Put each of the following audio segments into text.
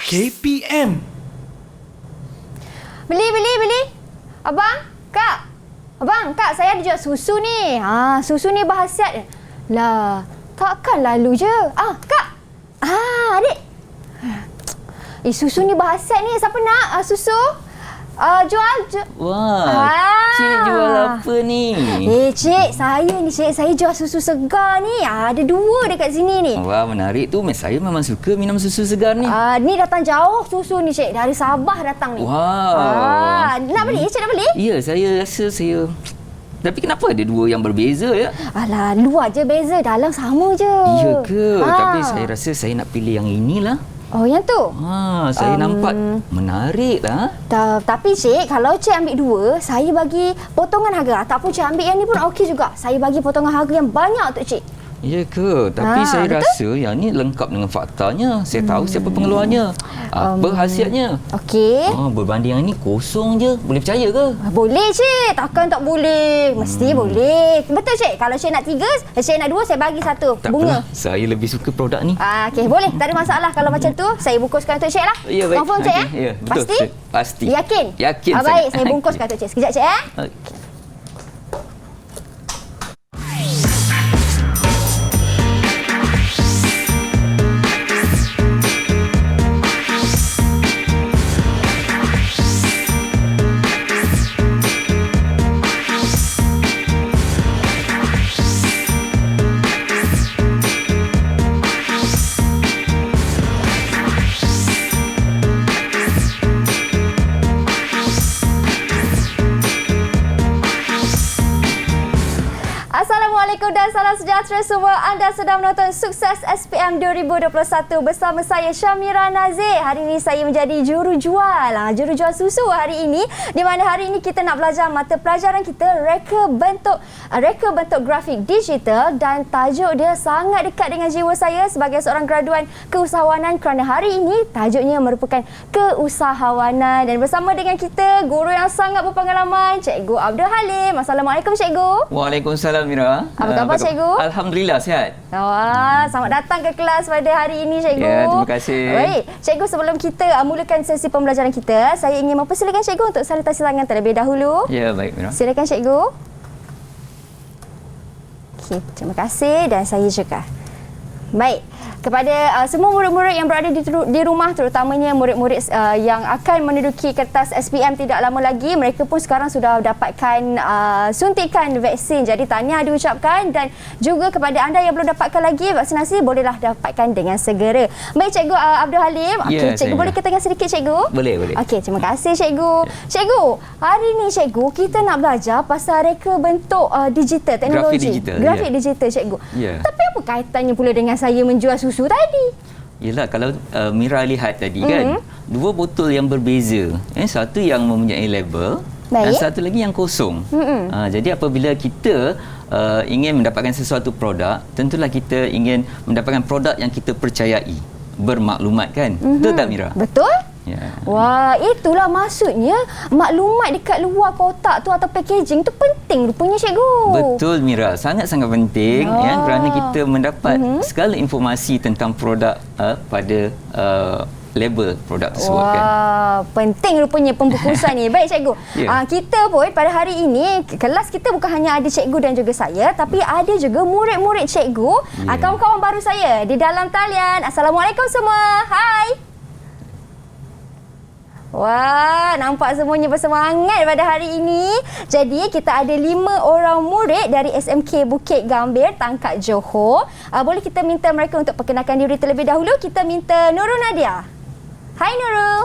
KPM. Beli. Abang, Kak. Abang, Kak, saya ada jual susu ni. Susu ni berkhasiat. Lah, takkan lalu je. Kak. Adik. Susu ni berkhasiat ni. Siapa nak susu? Jual. Wah, Cik jual apa ni? Cik, saya jual susu segar ni. Ada 2 dekat sini ni. Wah, menarik tu. Saya memang suka minum susu segar ni. Ni datang jauh susu ni, Cik. Dari Sabah datang ni. Wow. Nak beli? Cik nak beli? Ya, saya rasa saya... Tapi kenapa ada 2 yang berbeza ya? Alah, luar je beza. Dalam sama je. Ya ke? Tapi saya rasa saya nak pilih yang inilah. Oh, yang tu? Saya nampak menarik lah. Tapi Cik, kalau Cik ambil 2, saya bagi potongan harga. Ataupun Cik ambil yang ni pun okey juga. Saya bagi potongan harga yang banyak untuk Cik. Ya ke? Tapi saya betul? rasa yang ni lengkap dengan faktanya. Saya tahu siapa pengeluarnya. Apa khasiatnya. Okey. Berbanding yang ni kosong je. Boleh percaya ke? Boleh Cik. Takkan tak boleh. Mesti boleh. Betul Cik. Kalau Cik nak 3, Cik nak 2, saya bagi 1 Tak bunga. apalah. Saya lebih suka produk ni. Okey, boleh. Tak ada masalah. Kalau macam tu, saya bungkuskan untuk Cik lah. Ya, baik. Confirm Cik Ya, betul. Pasti? Pasti. Yakin? Yakin Baik, sangat. saya bungkuskan untuk Cik. Sekejap Cik Okey. Assalamualaikum dan salam sejahtera semua. Anda sedang menonton Sukses SPM 2021 bersama saya Syamira Nazir. Hari ini saya menjadi jurujual susu hari ini, di mana hari ini kita nak belajar mata pelajaran kita reka bentuk grafik digital, dan tajuk dia sangat dekat dengan jiwa saya sebagai seorang graduan keusahawanan kerana hari ini tajuknya merupakan keusahawanan, dan bersama dengan kita guru yang sangat berpengalaman, Cikgu Abdul Halim. Assalamualaikum Cikgu. Waalaikumsalam Mira. Apa khabar Cikgu? Alhamdulillah sihat. Selamat datang ke kelas pada hari ini Cikgu. Ya, terima kasih. Baik, Cikgu, sebelum kita mulakan sesi pembelajaran kita, saya ingin mempersilakan Cikgu untuk salutasi tangan terlebih dahulu. Ya, baik Mira. Silakan Cikgu. Okey, terima kasih, dan saya juga. Baik, kepada semua murid-murid yang berada di rumah, terutamanya murid-murid yang akan menduduki kertas SPM tidak lama lagi, mereka pun sekarang sudah dapatkan suntikan vaksin. Jadi tahniah diucapkan, dan juga kepada anda yang belum dapatkan lagi vaksinasi, bolehlah dapatkan dengan segera. Baik Cikgu Abdul Halim, Ya, Cikgu boleh ketengah sedikit Cikgu? Boleh. Okey, terima kasih Cikgu. Cikgu, hari ni Cikgu kita nak belajar pasal reka bentuk digital, teknologi. Grafik digital Cikgu. Ya. Tapi apa kaitannya pula dengan saya menjual susu tadi? Yelah, kalau Mira lihat tadi kan, 2 botol yang berbeza. Satu yang mempunyai label, dan Baik. satu lagi yang kosong. Jadi apabila kita ingin mendapatkan sesuatu produk, tentulah kita ingin mendapatkan produk yang kita percayai, bermaklumat kan. Betul tak Mira? Betul? Ya. Wah, itulah maksudnya maklumat dekat luar kotak tu atau packaging tu penting rupanya Cikgu. Betul Mira, sangat-sangat penting kerana kita mendapat segala informasi tentang produk pada label produk tersebut kan. Penting rupanya pembungkusan ni. Baik Cikgu. Ya. Kita pun pada hari ini, kelas kita bukan hanya ada Cikgu dan juga saya, tapi ada juga murid-murid Cikgu, kawan-kawan baru saya di dalam talian. Assalamualaikum semua. Hai. Wah, nampak semuanya bersemangat pada hari ini. Jadi, kita ada 5 orang murid dari SMK Bukit Gambir, Tangkak Johor. Boleh kita minta mereka untuk perkenalkan diri terlebih dahulu? Kita minta Nurul Nadia. Hai Nurul.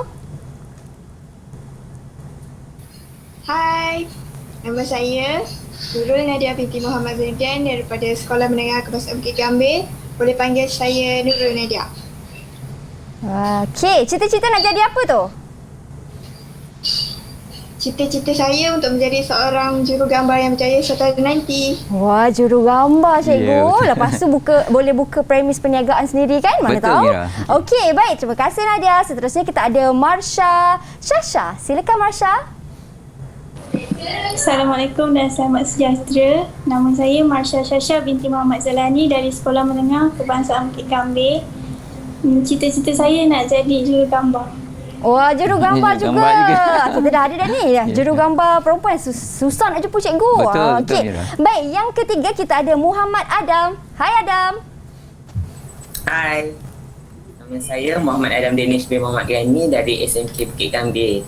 Hai, nama saya Nurul Nadia binti Muhammad Zainuddin daripada Sekolah Menengah Kemas Bukit Gambir. Boleh panggil saya Nurul Nadia. Okey, cita-cita nak jadi apa tu? Cita-cita saya untuk menjadi seorang jurugambar yang berjaya serta nanti. Wah, jurugambar Cikgu. Ya, Lepas tu boleh buka premis perniagaan sendiri kan? Mana Betul, tahu. Mira. Okey, baik. Terima kasih Nadia. Seterusnya kita ada Marsha Shasha. Silakan Marsha. Assalamualaikum dan selamat sejahtera. Nama saya Marsha Shasha binti Muhammad Zalani dari Sekolah Menengah Kebangsaan Bukit Gambir. Cita-cita saya nak jadi jurugambar. Wah, juru gambar Juru juga. gambar juga. Kita dah ada dah ni. Juru gambar perempuan susah nak jumpa cikgu. Betul, Okey. Mira. Baik, yang ketiga kita ada Muhammad Adam. Hai Adam. Hai, nama saya Muhammad Adam Danish bin Muhammad Ghani dari SMK Bukit Gambir.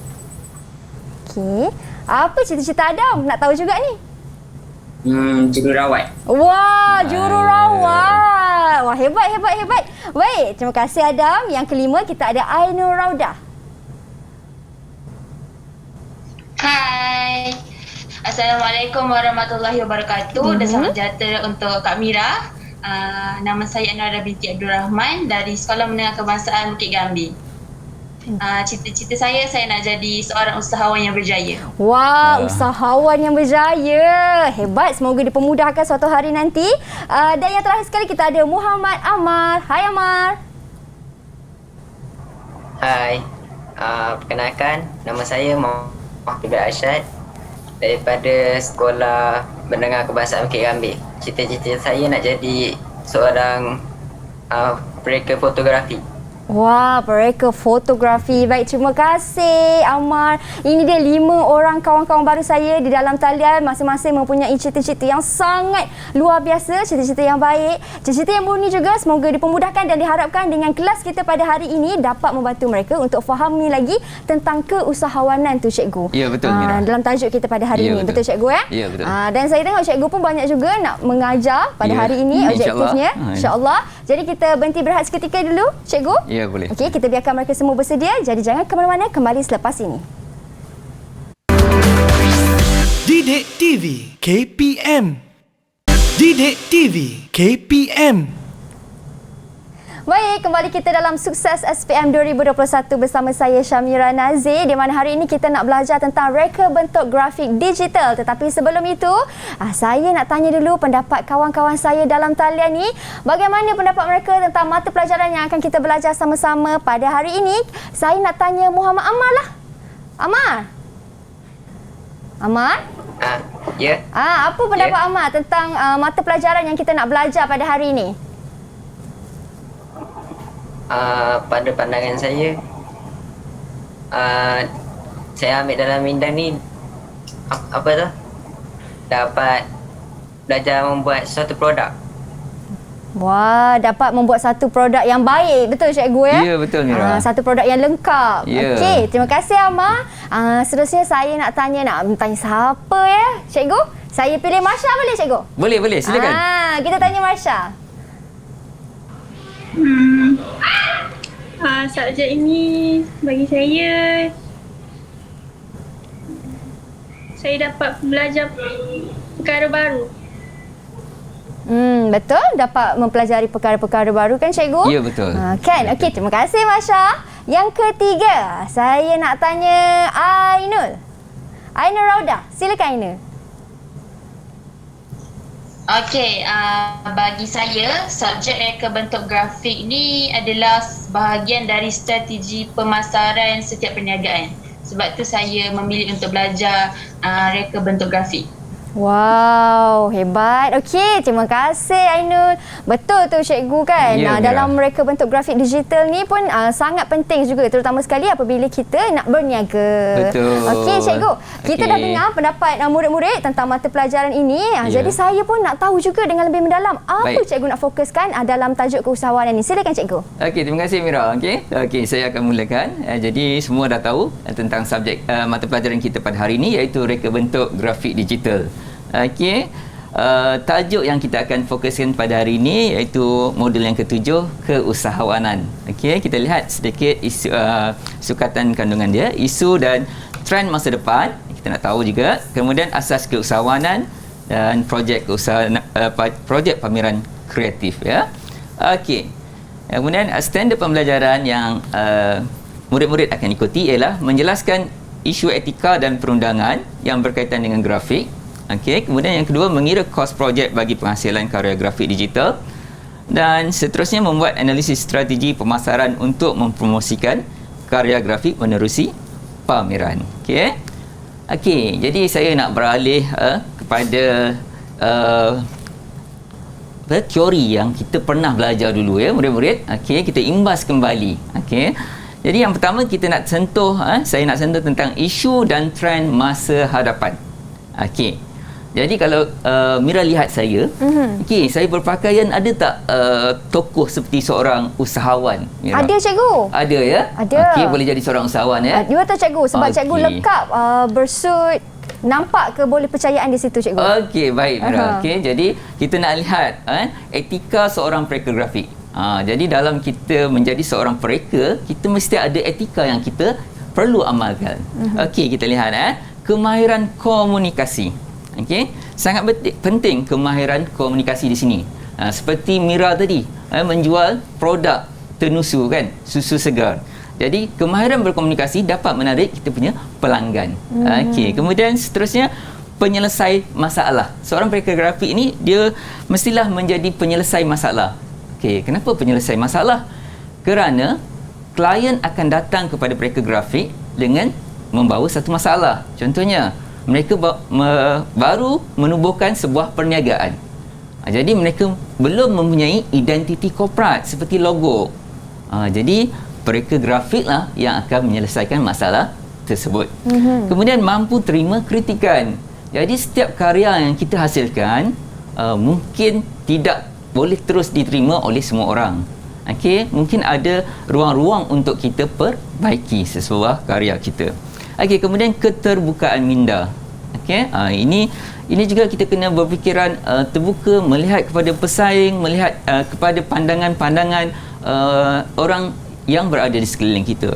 Okey. Apa cita-cita Adam? Nak tahu juga ni. Jururawat. Wah, jururawat. ya. Wah, hebat. Baik, terima kasih Adam. Yang kelima kita ada Ainur Raudah. Hai. Assalamualaikum warahmatullahi wabarakatuh. Dan salam sejahtera untuk Kak Mira. Nama saya Anwar binti Abdul Rahman dari Sekolah Menengah Kebangsaan Bukit Gambir. Cita-cita saya nak jadi seorang usahawan yang berjaya. Wah, usahawan yang berjaya. Hebat, semoga dipermudahkan suatu hari nanti. Dan yang terakhir sekali kita ada Muhammad Amar. Hai Amar. Hai, perkenalkan nama saya Muhammad Arsyad daripada Sekolah Menengah Kebangsaan Bukit Gambir. Cita-cita saya nak jadi seorang pereker fotografi. Wah, mereka fotografi. Baik, terima kasih Amar. Ini dia 5 orang kawan-kawan baru saya di dalam talian. Masing-masing mempunyai cita-cita yang sangat luar biasa. Cita-cita yang baik. Cita-cita yang murni juga. Semoga dipermudahkan dan diharapkan dengan kelas kita pada hari ini dapat membantu mereka untuk fahami lagi tentang keusahawanan tu cikgu. Ya, betul Mira. Dalam tajuk kita pada hari Ya, ini. betul. Betul cikgu ya? Ya, betul. Dan saya tengok cikgu pun banyak juga nak mengajar pada Ya, hari ini objektifnya. insyaAllah. InsyaAllah. Jadi kita berhenti berehat seketika dulu cikgu. Ya, boleh. Okey, kita biarkan mereka semua bersedia. Jadi jangan ke mana-mana, kembali selepas ini. Didik TV KPM. Didik TV KPM. Baik, kembali kita dalam Sukses SPM 2021 bersama saya Syamira Nazir, di mana hari ini kita nak belajar tentang reka bentuk grafik digital. Tetapi sebelum itu, saya nak tanya dulu pendapat kawan-kawan saya dalam talian ni. Bagaimana pendapat mereka tentang mata pelajaran yang akan kita belajar sama-sama pada hari ini? Saya nak tanya Muhammad Amar lah. Amar? Ya. Apa pendapat Amar tentang mata pelajaran yang kita nak belajar pada hari ini? Pada pandangan saya ambil dalam bidang ni apa tu? Dapat belajar membuat suatu produk. Wah, dapat membuat satu produk yang baik. Betul cikgu ya? Ya, betul Mira. Satu produk yang lengkap. Ya. Okey, terima kasih Amar. Seterusnya saya nak tanya siapa ya? Cikgu? Saya pilih Marsha boleh cikgu? Boleh, silakan. Kita tanya Marsha. Subjek ini bagi saya dapat belajar perkara baru. Betul, dapat mempelajari perkara-perkara baru kan cikgu? Ya, betul. Kan? Okey, terima kasih Marsha. Yang ketiga, saya nak tanya Ainul. Ainul Raudah, silakan Ainul. Okey, bagi saya subjek reka bentuk grafik ni adalah bahagian dari strategi pemasaran setiap perniagaan. Sebab tu saya memilih untuk belajar reka bentuk grafik. Wow, hebat. Okey, terima kasih Ainul. Betul tu cikgu kan. Ya, Dalam mereka bentuk grafik digital ni pun sangat penting juga, terutama sekali apabila kita nak berniaga. Betul. Okey cikgu, kita dah dengar pendapat murid-murid tentang mata pelajaran ini. Ya. Jadi saya pun nak tahu juga dengan lebih mendalam apa Baik. cikgu nak fokuskan dalam tajuk keusahawanan ini. Silakan cikgu. Okey, terima kasih Mira. Okey, saya akan mulakan. Jadi semua dah tahu tentang subjek mata pelajaran kita pada hari ini, iaitu reka bentuk grafik digital. Okey. Tajuk yang kita akan fokuskan pada hari ini iaitu modul yang ketujuh, keusahawanan. Okey, kita lihat sedikit isu sukatan kandungan dia, isu dan trend masa depan. Kita nak tahu juga. Kemudian asas keusahawanan dan projek projek pameran kreatif ya. Okey. Kemudian standard pembelajaran yang murid-murid akan ikuti ialah menjelaskan isu etika dan perundangan yang berkaitan dengan grafik. Okey, kemudian yang kedua mengira kos projek bagi penghasilan karya grafik digital, dan seterusnya membuat analisis strategi pemasaran untuk mempromosikan karya grafik menerusi pameran. Okey, jadi saya nak beralih kepada teori yang kita pernah belajar dulu ya murid-murid. Okey, kita imbas kembali. Okey. Jadi yang pertama kita nak sentuh, saya nak sentuh tentang isu dan trend masa hadapan. Okey. Jadi kalau Mira lihat saya, okey, saya berpakaian ada tak tokoh seperti seorang usahawan? Mira? Ada cikgu. Ada ya? Ada. Okey, boleh jadi seorang usahawan ya? You tahu cikgu sebab cikgu Okey. lekap bersut. Nampak ke boleh percayaan di situ cikgu? Okey, baik Mira. Okey, jadi kita nak lihat etika seorang pereka grafik. Jadi dalam kita menjadi seorang pereka, kita mesti ada etika yang kita perlu amalkan. Okey, kita lihat kemahiran komunikasi. Okey, sangat penting kemahiran komunikasi di sini. Seperti Mira tadi, menjual produk Tenusu kan, susu segar. Jadi kemahiran berkomunikasi dapat menarik kita punya pelanggan. Okey, kemudian seterusnya penyelesai masalah. Seorang pereka grafik ini dia mestilah menjadi penyelesai masalah. Okey, kenapa penyelesai masalah? Kerana klien akan datang kepada pereka grafik dengan membawa satu masalah. Contohnya, mereka baru menubuhkan sebuah perniagaan. Jadi mereka belum mempunyai identiti korporat seperti logo. Jadi pereka grafik lah yang akan menyelesaikan masalah tersebut. Kemudian mampu terima kritikan. Jadi setiap karya yang kita hasilkan mungkin tidak boleh terus diterima oleh semua orang. Okey, mungkin ada ruang-ruang untuk kita perbaiki sesuatu karya kita. Okey, kemudian keterbukaan minda. Okey, ini juga kita kena berfikiran terbuka, melihat kepada pesaing, melihat kepada pandangan-pandangan orang yang berada di sekeliling kita.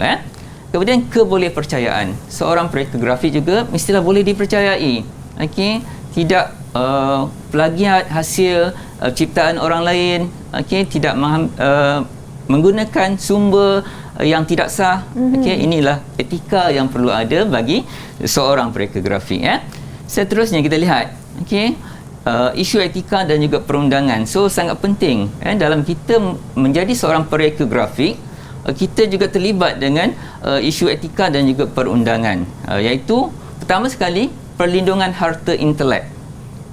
Kemudian kebolehpercayaan. Seorang pereka grafik juga mestilah boleh dipercayai. Okey, tidak plagiat hasil ciptaan orang lain. Okey, tidak menggunakan sumber yang tidak sah. Okey, inilah etika yang perlu ada bagi seorang pereka grafik. Seterusnya kita lihat, okey, isu etika dan juga perundangan. So sangat penting dalam kita menjadi seorang pereka grafik, kita juga terlibat dengan isu etika dan juga perundangan, iaitu pertama sekali perlindungan harta intelek.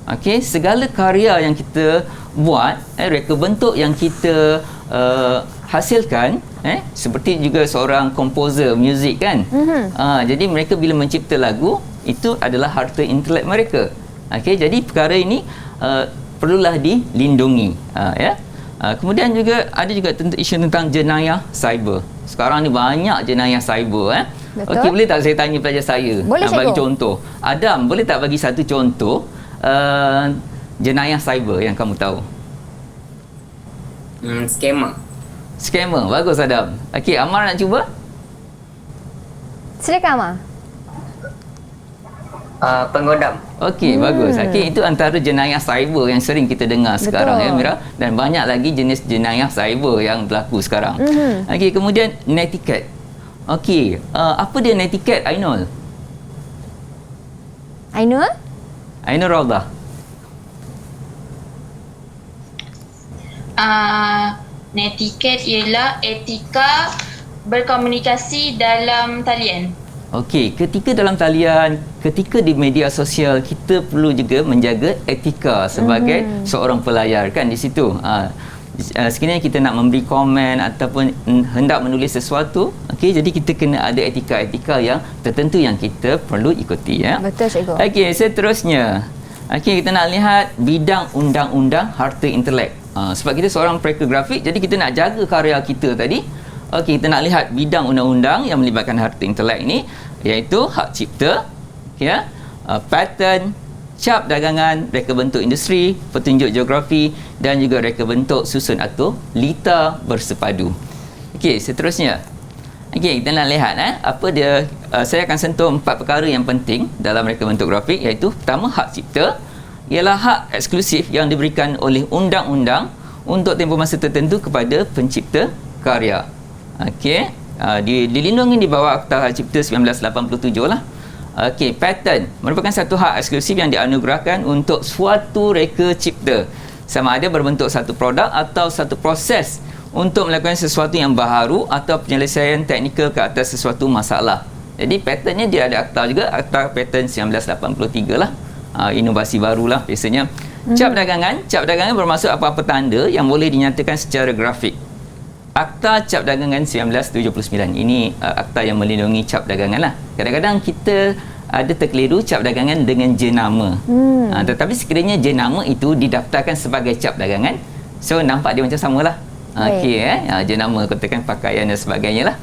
Okey, segala karya yang kita buat, reka bentuk yang kita hasilkan, seperti juga seorang komposer muzik kan. Jadi mereka bila mencipta lagu, itu adalah harta intelek mereka. Okey, jadi perkara ini perlulah dilindungi. Kemudian juga ada juga isu tentang jenayah cyber. Sekarang ni banyak jenayah cyber. Okey, boleh tak saya tanya pelajar saya? Boleh, bagi cikgu. contoh. Adam, boleh tak bagi satu contoh jenayah cyber yang kamu tahu? Scammer. Bagus Adam. Okey, Amar nak cuba? Silakan Amar. Penggodam. Okey, bagus. Okey, itu antara jenayah cyber yang sering kita dengar sekarang ya Mira, dan banyak lagi jenis jenayah cyber yang berlaku sekarang. Okey, kemudian netiquette. Okey, apa dia netiquette Ainul? Ainul Raudah. Netiquette ialah etika berkomunikasi dalam talian. Okey, ketika dalam talian, ketika di media sosial, kita perlu juga menjaga etika sebagai seorang pelayar kan di situ. Sekiranya kita nak memberi komen ataupun hendak menulis sesuatu, okey, jadi kita kena ada etika-etika yang tertentu yang kita perlu ikuti ya. Betul cikgu. Okey, seterusnya. Okey, kita nak lihat bidang undang-undang harta intelek. Sebab kita seorang pereka grafik, jadi kita nak jaga karya kita tadi. Okey, kita nak lihat bidang undang-undang yang melibatkan harta intelek ini, iaitu hak cipta, ya, paten, cap dagangan, reka bentuk industri, petunjuk geografi dan juga reka bentuk susun atau lita bersepadu. Okey, seterusnya. Okey, kita nak lihat apa dia. Saya akan sentuh 4 perkara yang penting dalam reka bentuk grafik, iaitu pertama hak cipta, ialah hak eksklusif yang diberikan oleh undang-undang untuk tempoh masa tertentu kepada pencipta karya. Okey, dilindungi di bawah Akta Hak Cipta 1987 lah. Okey, paten merupakan satu hak eksklusif yang dianugerahkan untuk suatu reka cipta, sama ada berbentuk satu produk atau satu proses untuk melakukan sesuatu yang baharu atau penyelesaian teknikal ke atas sesuatu masalah. Jadi patennya dia ada akta juga, Akta Paten 1983 lah. Inovasi barulah biasanya. Cap dagangan bermaksud apa-apa tanda yang boleh dinyatakan secara grafik. Akta Cap Dagangan 1979 ini akta yang melindungi cap dagangan lah. Kadang-kadang kita ada terkeliru cap dagangan dengan jenama. Tetapi sekiranya jenama itu didaftarkan sebagai cap dagangan, so nampak dia macam samalah. Okey, jenama, katakan pakaian dan sebagainya lah.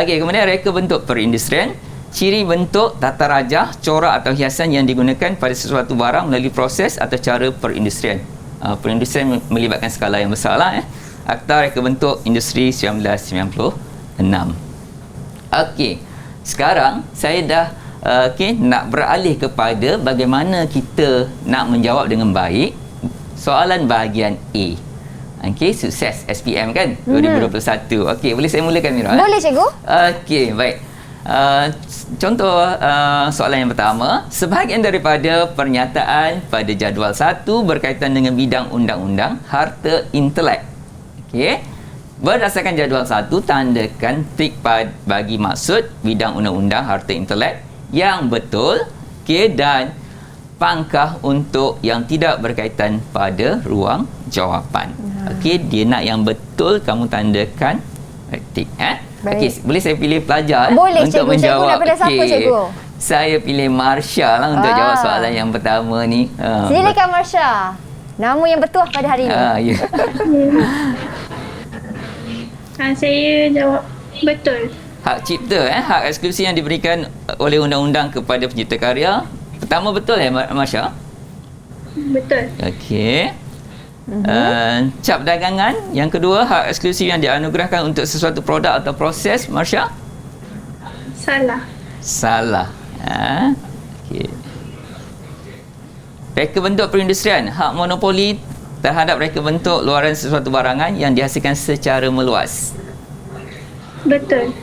Okey, kemudian reka bentuk perindustrian, ciri bentuk, tata rajah, corak atau hiasan yang digunakan pada sesuatu barang melalui proses atau cara perindustrian. Perindustrian melibatkan skala yang besar lah. Akta Reka Bentuk Industri 1996. Okey, sekarang saya dah nak beralih kepada bagaimana kita nak menjawab dengan baik soalan bahagian A. Okey, sukses SPM kan 2021. Okey, boleh saya mulakan Mira? Boleh cikgu. Okey, baik. Contoh soalan yang pertama, sebahagian daripada pernyataan pada jadual 1 berkaitan dengan bidang undang-undang harta intelek. Okey. Berdasarkan jadual 1, tandakan tik bagi maksud bidang undang-undang harta intelek yang betul, okey, dan pangkah untuk yang tidak berkaitan pada ruang jawapan. Okey, dia nak yang betul, kamu tandakan tik. Okey, boleh saya pilih pelajar Boleh, untuk cikgu. menjawab. Cikgu nak pilih siapa, cikgu? Saya pilih Marsha lah untuk jawab soalan yang pertama ni. Silakan Marsha. Nama yang bertuah pada hari ini. Ya. Saya jawab betul. Hak cipta, hak eksklusi yang diberikan oleh undang-undang kepada pencipta karya. Pertama betul Marsha? Betul. Okey. Cap dagangan. Yang kedua, hak eksklusif yang dianugerahkan untuk sesuatu produk atau proses. Marsha? Salah. Okey. Reka bentuk perindustrian. Hak monopoli terhadap reka bentuk luaran sesuatu barangan yang dihasilkan secara meluas. Betul.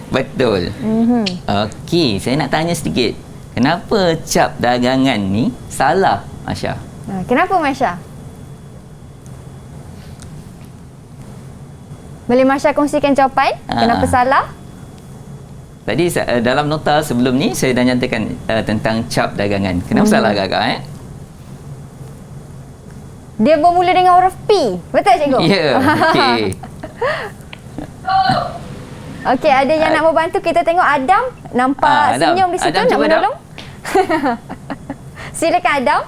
Okey, saya nak tanya sedikit. Kenapa cap dagangan ni salah, Marsha? Kenapa Marsha? Boleh Marsha kongsikan jawapan? Kenapa salah? Tadi dalam nota sebelum ni saya dah nyatakan tentang cap dagangan. Kenapa salah agak-agak Dia bermula dengan huruf P. Betul cikgu? Ya, okey. Okey, ada yang nak membantu. Kita tengok Adam nampak Adam. senyum di situ. Adam, nak cuba, menolong. Silakan Adam.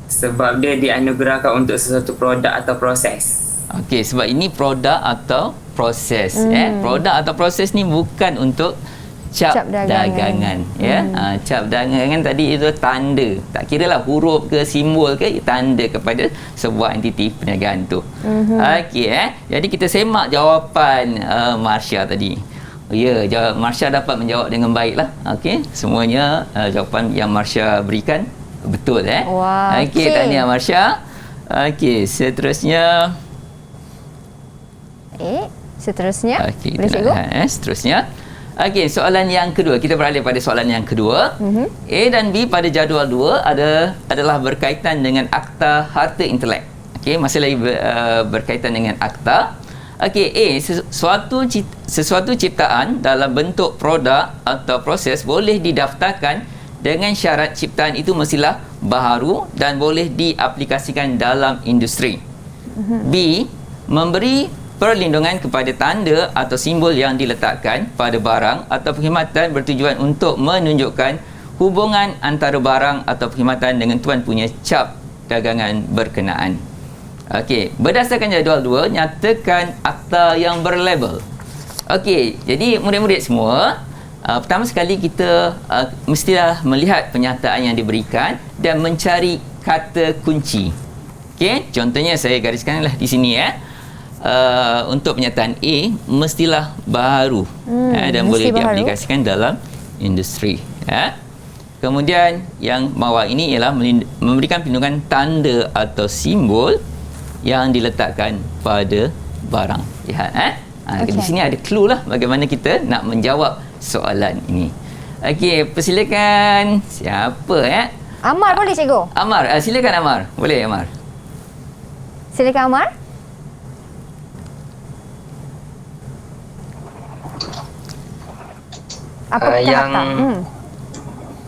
Sebab dia dianugerahkan untuk sesuatu produk atau proses. Okey, sebab ini produk atau proses. Produk atau proses ni bukan untuk cap dagangan. Cap dagangan tadi itu tanda. Tak kira lah huruf ke simbol ke, tanda kepada sebuah entiti perniagaan tu. Okey, jadi kita semak jawapan Marsha tadi. Marsha dapat menjawab dengan baik lah. Okey, semuanya jawapan yang Marsha berikan betul. Wah, okey, tahniah Marsha. Okey, seterusnya. Okey, boleh cikgu? Seterusnya. Okey, soalan yang kedua. Kita beralih pada soalan yang kedua. A dan B pada jadual 2 adalah berkaitan dengan akta harta intelek. Okey, masih lagi berkaitan dengan akta. Okey, A, sesuatu ciptaan dalam bentuk produk atau proses boleh didaftarkan dengan syarat ciptaan itu mestilah baharu dan boleh diaplikasikan dalam industri. B, memberi perlindungan kepada tanda atau simbol yang diletakkan pada barang atau perkhidmatan bertujuan untuk menunjukkan hubungan antara barang atau perkhidmatan dengan tuan punya cap dagangan berkenaan. Okey, berdasarkan jadual 2, nyatakan akta yang berlabel. Okey, jadi murid-murid semua, pertama sekali kita mestilah melihat pernyataan yang diberikan dan mencari kata kunci. Okey, contohnya saya gariskanlah di sini untuk pernyataan A mestilah baharu dan boleh diaplikasikan dalam industri. Kemudian yang bawah ini ialah memberikan perlindungan tanda atau simbol yang diletakkan pada barang. Lihat di sini ada clue lah bagaimana kita nak menjawab soalan ini. Okey, persilakan siapa Amar boleh cikgu? Amar, silakan Amar. Boleh Amar. Silakan Amar.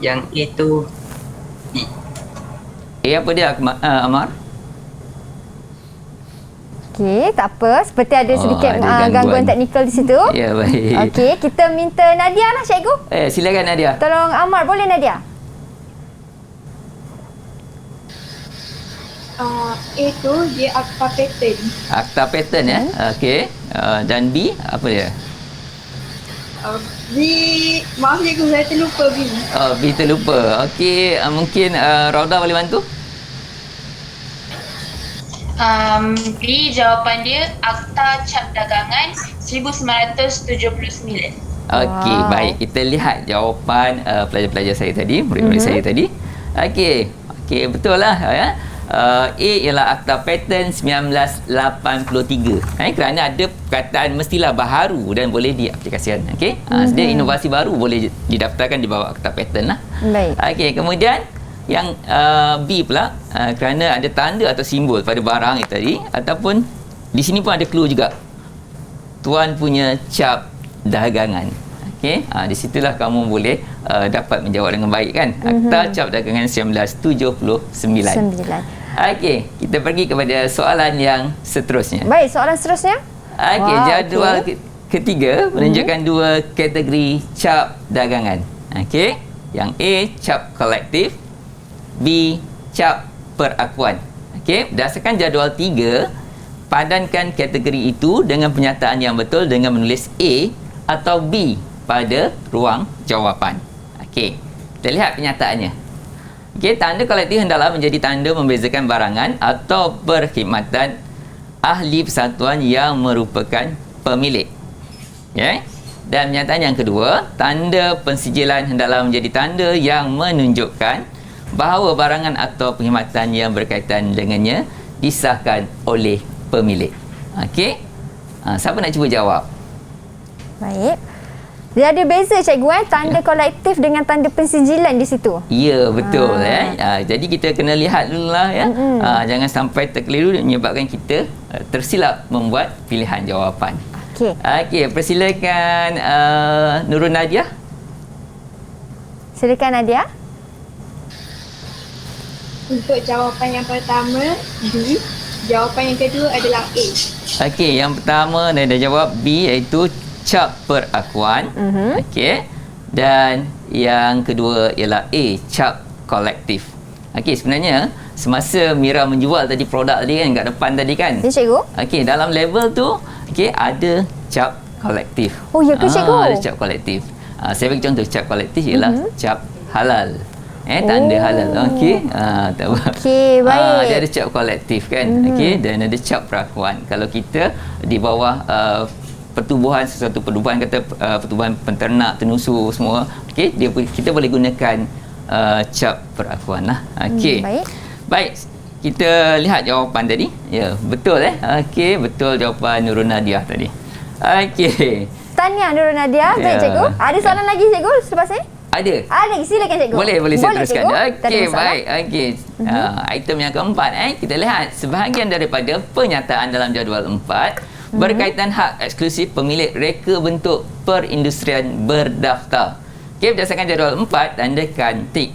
Yang itu apa dia Amar? Okey, tak apa. Seperti ada sedikit ada gangguan teknikal di situ. Ya, baik. Okey, kita minta Nadia lah cikgu. Silakan Nadia. Tolong Amar, boleh Nadia? A tu dia akta pattern. Akta pattern ya. Okey. Dan B apa dia? B, maaf cikgu, saya terlupa B. B terlupa. Okey, mungkin Rauda boleh bantu? B jawapan dia Akta Cap Dagangan 1979. Okey, baik. Kita lihat jawapan pelajar-pelajar saya tadi, murid-murid saya tadi. Okey, betul lah ya. A ialah Akta Paten 1983. Kerana ada perkataan mestilah baharu dan boleh diaplikasikan. Okey. Dia inovasi baru boleh didaftarkan di bawah Akta Paten lah. Baik. Okey, kemudian yang B pula kerana ada tanda atau simbol pada barang itu tadi, ataupun di sini pun ada clue juga. Tuan punya cap dagangan. Okey, di situlah kamu boleh dapat menjawab dengan baik kan. Akta Cap Dagangan 1979. Okey, kita pergi kepada soalan yang seterusnya. Baik, soalan seterusnya. Okey, jadual ketiga menunjukkan dua kategori cap dagangan. Okey, yang A cap kolektif, B cap perakuan. Okey, berdasarkan jadual 3, padankan kategori itu dengan pernyataan yang betul dengan menulis A atau B pada ruang jawapan. Okey, kita lihat pernyataannya. Okey, tanda kolektif hendaklah menjadi tanda membezakan barangan atau perkhidmatan ahli persatuan yang merupakan pemilik. Okey. Dan pernyataan yang kedua, tanda pensijilan hendaklah menjadi tanda yang menunjukkan bahawa barangan atau perkhidmatan yang berkaitan dengannya disahkan oleh pemilik. Okey. Siapa nak cuba jawab? Baik. Dia ada beza cikgu tanda kolektif dengan tanda pensijilan di situ. Ya, betul jadi kita kena lihat dululah ya. Jangan sampai terkeliru menyebabkan kita tersilap membuat pilihan jawapan. Okey, persilakan Nurul Nadia. Silakan Nadia. Untuk jawapan yang pertama B, jawapan yang kedua adalah A. Okey, yang pertama Nadia jawab B, iaitu cap perakuan. Okey. Dan yang kedua ialah A, cap kolektif. Okey, sebenarnya semasa Mira menjual tadi produk tadi kan kat depan tadi kan. Ya cikgu. Okey, dalam level tu ada cap kolektif. Oh ya ke cikgu? Ada cap kolektif. Saya bagi contoh cap kolektif ialah cap halal. Tanda halal. Okey. Tak apa. Okey, baik. Dia ada cap kolektif kan. Okey, dan ada cap perakuan. Kalau kita di bawah pertubuhan, sesuatu pertubuhan kata pertubuhan penternak, tenusu semua, okey, kita boleh gunakan cap perakuan lah. Okey. Baik. Kita lihat jawapan tadi. Ya, betul okey, betul jawapan Nurul Nadia tadi. Okey. Tahniah Nurul Nadia. Baik cikgu. Ada soalan lagi cikgu selepas ni? Ada. Silakan cikgu. Boleh saya teruskan. Okey, baik. Okey. Item yang keempat kita lihat sebahagian daripada pernyataan dalam jadual 4 berkaitan hak eksklusif pemilik reka bentuk perindustrian berdaftar. Okey, berdasarkan jadual 4, tandakan tik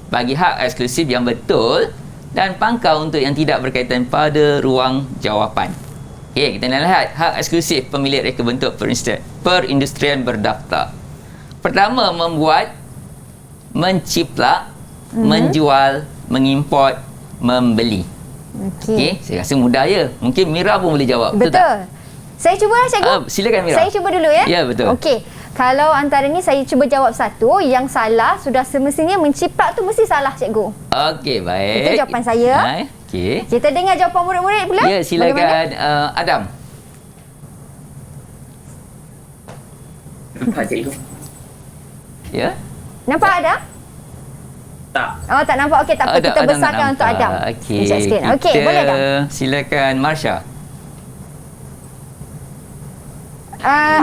bagi hak eksklusif yang betul dan pangkal untuk yang tidak berkaitan pada ruang jawapan. Okey, kita nak lihat hak eksklusif pemilik reka bentuk perindustrian berdaftar. Pertama, membuat, menciplak, menjual, mengimport, membeli. Okey, saya rasa mudah je. Mungkin Mira pun boleh jawab. Betul. Saya cubalah cikgu. Silakan Mira. Saya cuba dulu ya. Ya, betul. Okey. Kalau antara ni saya cuba jawab satu, yang salah sudah semestinya menciplak tu mesti salah cikgu. Okey, baik. Itu jawapan saya. Okey. Kita dengar jawapan murid-murid pula. Ya, silakan Adam. Nampak cikgu? Ya. Nampak Adam? Tak. Oh, tak nampak. Okey, tak apa. Kita Adam besarkan untuk Adam. Okey. Sekejap sikit. Okey, boleh Adam? Silakan Marsha.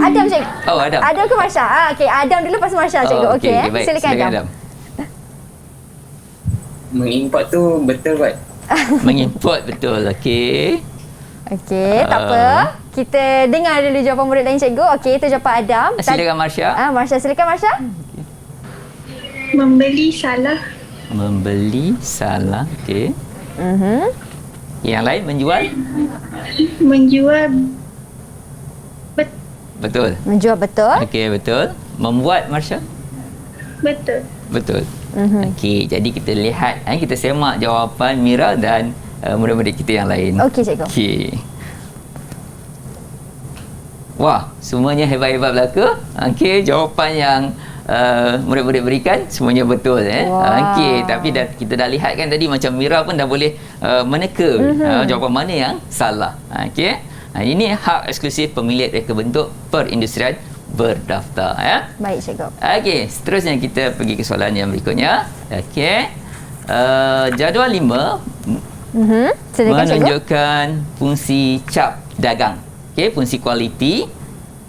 Adam cikgu. Oh, Adam. Adam ke Marsha? Okey, Adam dulu lepas Marsha cikgu. Okey, baik. silakan Adam. Mengimport tu betul kot. Mengimport betul. Okey. Okey, tak apa. Kita dengar dulu jawapan murid lain cikgu. Okey, itu jawapan Adam. Silakan Marsha. Marsha, silakan Marsha. Membeli salah. Membeli, salah. Okey. Yang lain menjual? Menjual. Betul. Menjual, betul. Okey, betul. Membuat, Marsha? Betul. Betul. Okey, jadi kita lihat, kita semak jawapan Mira dan murid-murid kita yang lain. Okey, cikgu. Okey. Wah, semuanya hebat-hebat belaka. Okey, jawapan yang murid-murid berikan semuanya betul. Wah. Okey, tapi kita dah lihat kan tadi macam Mira pun dah boleh meneka jawapan mana yang salah. Okey. Ini hak eksklusif pemilik reka bentuk perindustrian berdaftar. Baik, cikgu. Okey, seterusnya kita pergi ke soalan yang berikutnya. Okey. Jadual 5 Silakan, cikgu. menunjukkan fungsi cap dagang. Okey, fungsi kualiti,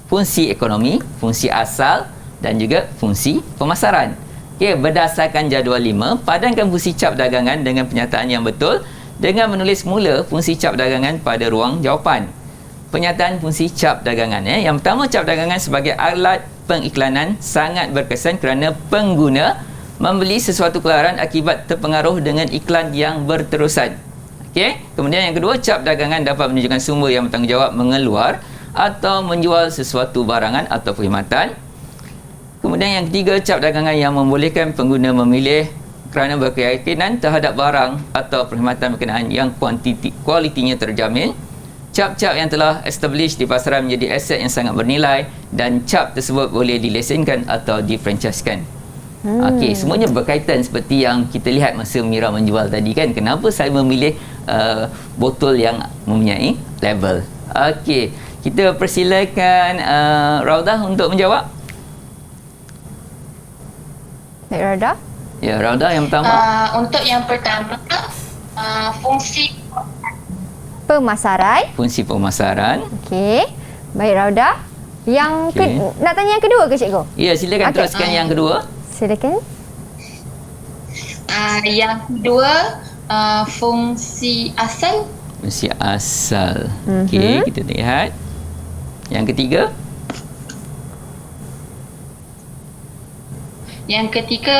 fungsi ekonomi, fungsi asal dan juga fungsi pemasaran. Okey, berdasarkan jadual 5, padankan fungsi cap dagangan dengan pernyataan yang betul dengan menulis mula fungsi cap dagangan pada ruang jawapan. Pernyataan fungsi cap dagangan. Yang pertama, cap dagangan sebagai alat pengiklanan sangat berkesan kerana pengguna membeli sesuatu keluaran akibat terpengaruh dengan iklan yang berterusan. Okey. Kemudian yang kedua, cap dagangan dapat menunjukkan sumber yang bertanggungjawab mengeluar atau menjual sesuatu barangan atau perkhidmatan. Kemudian yang ketiga, cap dagangan yang membolehkan pengguna memilih kerana berkeyakinan terhadap barang atau perkhidmatan berkenaan yang kualitinya terjamin. Cap-cap yang telah established di pasaran menjadi aset yang sangat bernilai dan cap tersebut boleh dilesenkan atau difranchisekan. Okey, semuanya berkaitan seperti yang kita lihat masa Mira menjual tadi kan. Kenapa saya memilih botol yang mempunyai label? Okey, kita persilakan Raudah untuk menjawab. Baik, Raudah. Ya, Raudah yang pertama. Untuk yang pertama, fungsi Pemasaran. Fungsi pemasaran. Okey. Baik, Raudah. Yang Okey. nak tanya yang kedua ke, cikgu? Ya, silakan Okey. teruskan yang kedua. Silakan. yang kedua, fungsi asal. Fungsi asal. Okey, kita lihat. Yang ketiga. Yang ketiga,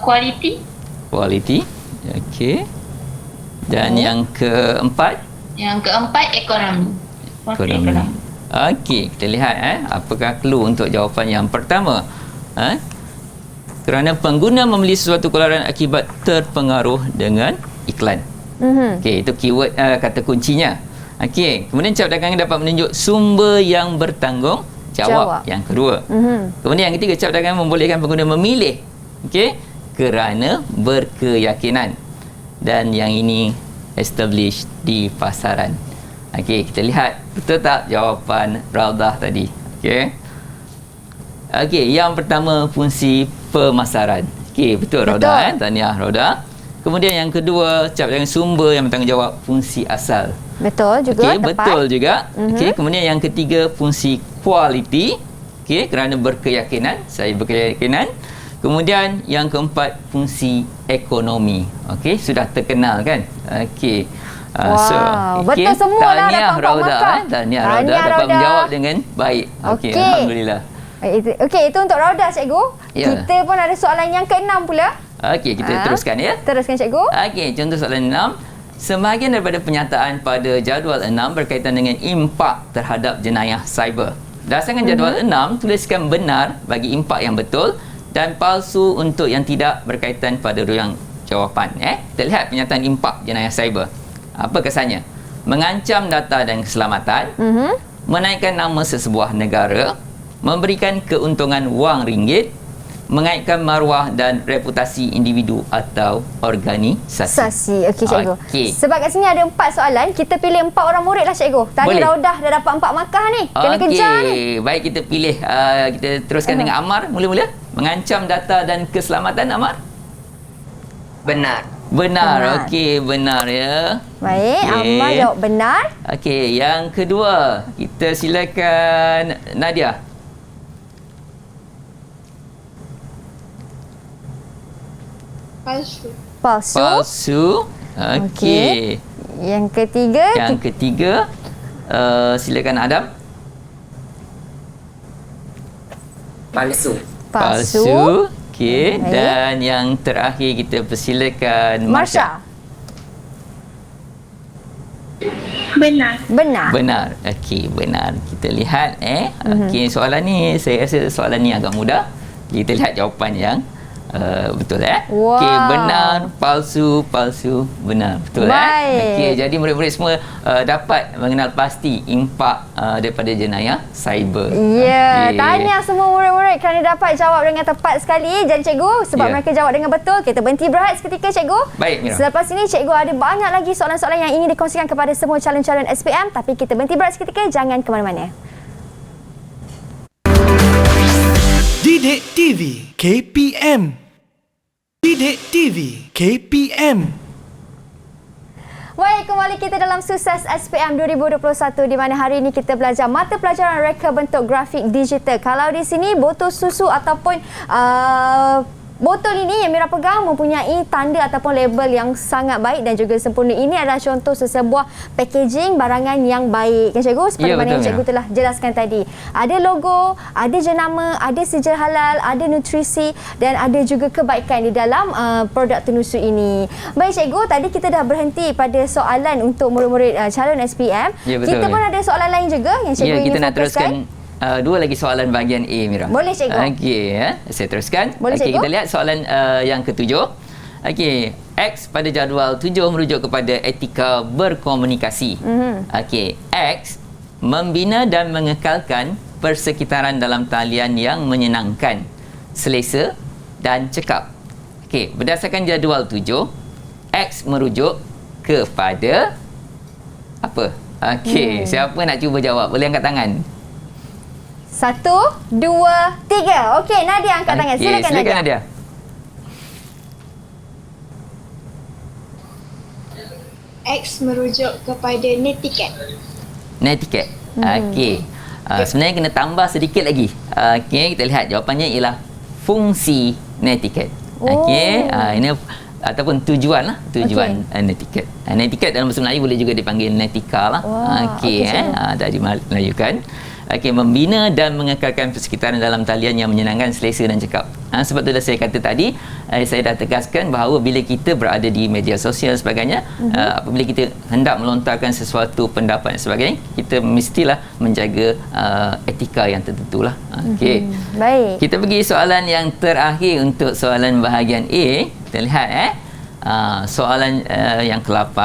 kualiti. Kualiti. Okey. Dan yang keempat, Yang keempat, ekonomi. ekonomi. Okey, kita lihat apakah clue untuk jawapan yang pertama. Kerana pengguna membeli sesuatu keluaran akibat terpengaruh dengan iklan. Okey, itu keyword kata kuncinya. Okey, kemudian cap dagangan dapat menunjuk sumber yang bertanggung jawab. Yang kedua. Kemudian yang ketiga, cap dagangan membolehkan pengguna memilih. Okey, kerana berkeyakinan. Dan yang ini established di pasaran. Okey, kita lihat betul tak jawapan Raudah tadi. Okey. Okey, yang pertama fungsi pemasaran. Okey, betul Raudah. Tahniah Raudah. Kemudian yang kedua, cap dagangan sumber yang bertanggungjawab, fungsi asal. Betul juga. Okey, tepat. betul juga. Okey, kemudian yang ketiga, fungsi kualiti. Okey, kerana berkeyakinan, saya berkeyakinan. Kemudian yang keempat, fungsi ekonomi. Okey, sudah terkenal kan? Okey. Wow, betul semua lah, dapat 4 markah. Tahniah Raudah dapat menjawab dengan baik. Okey, Okey. alhamdulillah. Okey, itu untuk Raudah, cikgu. Ya. Kita pun ada soalan yang ke-6 pula. Okey, kita teruskan ya. Teruskan, cikgu. Okey, contoh soalan 6. Sebahagian daripada penyataan pada jadual 6 berkaitan dengan impak terhadap jenayah cyber. Berdasarkan jadual 6, tuliskan benar bagi impak yang betul dan palsu untuk yang tidak berkaitan pada ruang jawapan. Kita lihat pernyataan impak jenayah cyber. Apa kesannya? Mengancam data dan keselamatan, menaikkan nama sesebuah negara, memberikan keuntungan wang ringgit, mengaitkan maruah dan reputasi individu atau organisasi. Sasi. Okey, cikgu. Okey. Sebab kat sini ada 4 soalan, kita pilih 4 orang murid lah, cikgu. Tadi Boleh. Raudah dah dapat 4 markah ni. Kena kejar ni. Baik, kita pilih. Kita teruskan dengan Amar mula-mula. Mengancam data dan keselamatan, Amar? Benar. Benar. Okey, benar ya. Baik, Okey. Ammar jawab benar. Okey, yang kedua, kita silakan Nadia. Palsu. Palsu. Palsu. Okey. Yang ketiga, Yang ketiga, silakan Adam. Palsu. palsu. Okey, dan yang terakhir kita persilakan Marsha. Benar. Benar. Benar. Okey, benar. Kita lihat okey, soalan ni saya rasa soalan ni agak mudah. Kita lihat jawapan yang betul Wow. Okey, benar, palsu, palsu, benar. Betul Baik. Okey, jadi murid-murid semua dapat mengenal pasti impak daripada jenayah cyber. Ya, Okey. tahniah semua murid-murid kerana dapat jawab dengan tepat sekali. Jadi cikgu, sebab Ya. mereka jawab dengan betul, kita berhenti berehat seketika cikgu. Baik, Mira. Selepas ini cikgu ada banyak lagi soalan-soalan yang ingin dikongsikan kepada semua calon-calon SPM, tapi kita berhenti berehat seketika, jangan ke mana-mana. Didik TV KPM. Didik TV KPM. Baik, kembali kita dalam Sukses SPM 2021 di mana hari ini kita belajar mata pelajaran reka bentuk grafik digital. Kalau di sini botol susu ataupun botol ini yang Mira pegang mempunyai tanda ataupun label yang sangat baik dan juga sempurna. Ini adalah contoh sesebuah packaging barangan yang baik. Kan cikgu? Seperti Ya, mana yang betul, cikgu telah jelaskan tadi. Ada logo, ada jenama, ada sijil halal, ada nutrisi dan ada juga kebaikan di dalam produk tenusu ini. Baik cikgu, tadi kita dah berhenti pada soalan untuk murid-murid calon SPM. Ya, betul, Kita pun ya. ada soalan lain juga yang cikgu Ya, ingin kita nak fokuskan. teruskan dua lagi soalan bahagian A, Mira. Boleh, cikgu. Okey, saya teruskan. Boleh, Okey, cikgu. kita lihat soalan yang ketujuh. Okey, X pada jadual 7 merujuk kepada etika berkomunikasi. Okey, X membina dan mengekalkan persekitaran dalam talian yang menyenangkan, selesa dan cekap. Okey, berdasarkan jadual 7, X merujuk kepada apa? Okey, siapa nak cuba jawab? Boleh angkat tangan. 1, 2, 3. Okey, Nadia angkat tangan. Okey, Silakan Nadia. Nadia. X merujuk kepada netiquette. Netiquette. Okey. Sebenarnya kena tambah sedikit lagi. Okey, kita lihat jawapannya ialah fungsi netiquette. Okey, ini ataupun tujuan lah, tujuan netiquette. Netiquette dalam bahasa Melayu boleh juga dipanggil netika lah. Wah, Okey, okey, dari Melayukan. Okey, membina dan mengekalkan persekitaran dalam talian yang menyenangkan, selesa dan cekap. Sebab tu dah saya kata tadi, saya dah tegaskan bahawa bila kita berada di media sosial sebagainya, apabila kita hendak melontarkan sesuatu pendapat dan sebagainya, kita mestilah menjaga etika yang tertentu lah. Okey. Baik. Kita pergi soalan yang terakhir untuk soalan bahagian A. Kita lihat soalan yang ke-8.